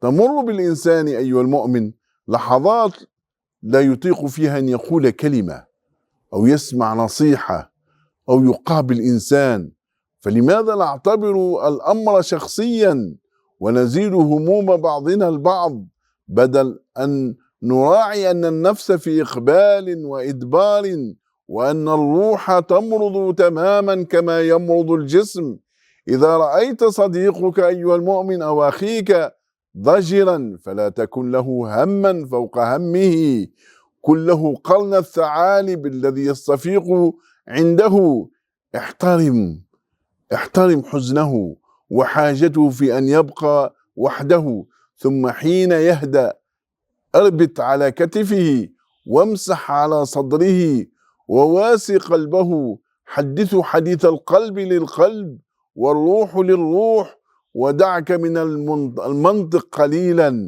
تمر بالإنسان أيها المؤمن لحظات لا يطيق فيها أن يقول كلمة أو يسمع نصيحة أو يقابل إنسان، فلماذا نعتبر الأمر شخصيا ونزيد هموم بعضنا البعض، بدل أن نراعي أن النفس في إقبال وإدبار، وأن الروح تمرض تماما كما يمرض الجسم. إذا رأيت صديقك أيها المؤمن أو أخيك ضجرا فلا تكن له هما فوق همه، كن له قرن الثعالب الذي يستفيق عنده. احترم حزنه وحاجته في أن يبقى وحده، ثم حين يهدأ اربط على كتفه وامسح على صدره وواسي قلبه، حدثه حديث القلب للقلب والروح للروح، ودعك من المنطق قليلا.